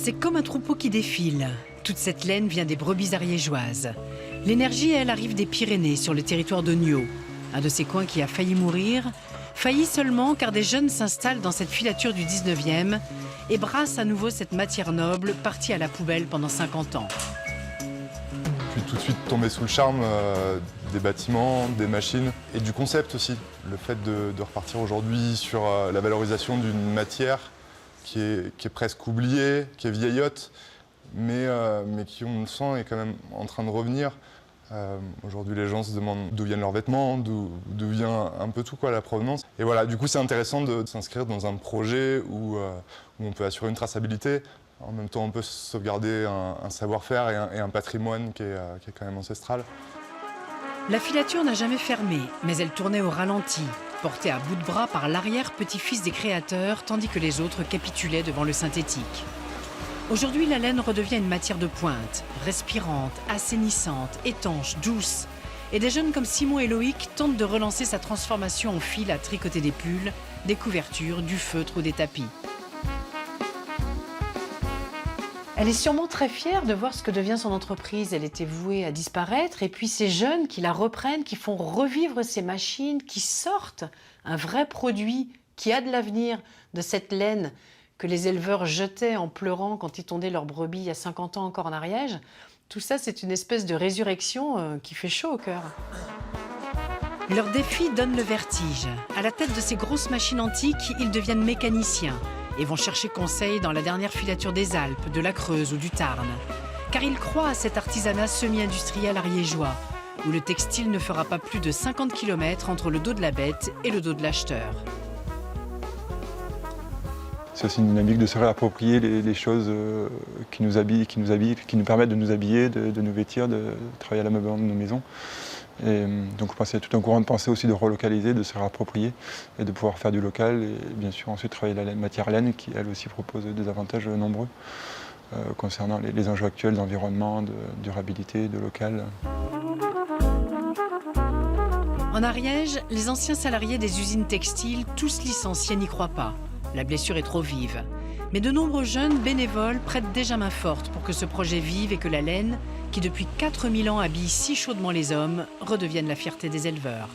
C'est comme un troupeau qui défile. Toute cette laine vient des brebis ariégeoises. L'énergie, elle, arrive des Pyrénées, sur le territoire de Niaux, un de ces coins qui a failli mourir. Failli seulement car des jeunes s'installent dans cette filature du 19e et brassent à nouveau cette matière noble partie à la poubelle pendant 50 ans. Je suis tout de suite tombé sous le charme des bâtiments, des machines et du concept aussi. Le fait de repartir aujourd'hui sur la valorisation d'une matière qui est presque oubliée, qui est vieillotte, mais qui, on le sent, est quand même en train de revenir. Aujourd'hui, les gens se demandent d'où viennent leurs vêtements, d'où vient un peu tout, quoi, la provenance. Et voilà, du coup, c'est intéressant de s'inscrire dans un projet où on peut assurer une traçabilité. En même temps, on peut sauvegarder un savoir-faire et un patrimoine qui est quand même ancestral. La filature n'a jamais fermé, mais elle tournait au ralenti, portée à bout de bras par l'arrière-petit-fils des créateurs, tandis que les autres capitulaient devant le synthétique. Aujourd'hui, la laine redevient une matière de pointe, respirante, assainissante, étanche, douce. Et des jeunes comme Simon et Loïc tentent de relancer sa transformation en fil à tricoter des pulls, des couvertures, du feutre ou des tapis. Elle est sûrement très fière de voir ce que devient son entreprise. Elle était vouée à disparaître. Et puis ces jeunes qui la reprennent, qui font revivre ces machines, qui sortent un vrai produit qui a de l'avenir de cette laine que les éleveurs jetaient en pleurant quand ils tondaient leurs brebis il y a 50 ans encore en Ariège. Tout ça, c'est une espèce de résurrection qui fait chaud au cœur. Leur défi donne le vertige. À la tête de ces grosses machines antiques, ils deviennent mécaniciens et vont chercher conseil dans la dernière filature des Alpes, de la Creuse ou du Tarn. Car ils croient à cet artisanat semi-industriel ariégeois, où le textile ne fera pas plus de 50 km entre le dos de la bête et le dos de l'acheteur. C'est aussi une dynamique de se réapproprier les choses qui nous habillent, qui nous permettent de nous habiller, de nous vêtir, de travailler à l'ameublement de nos maisons. Et donc je pense qu'il y a tout un courant de pensée aussi de relocaliser, de se réapproprier et de pouvoir faire du local et bien sûr ensuite travailler la matière laine qui elle aussi propose des avantages nombreux concernant les enjeux actuels d'environnement, de durabilité, de local. En Ariège, les anciens salariés des usines textiles, tous licenciés, n'y croient pas. La blessure est trop vive. Mais de nombreux jeunes bénévoles prêtent déjà main forte pour que ce projet vive et que la laine, qui depuis 4000 ans habille si chaudement les hommes, redevienne la fierté des éleveurs.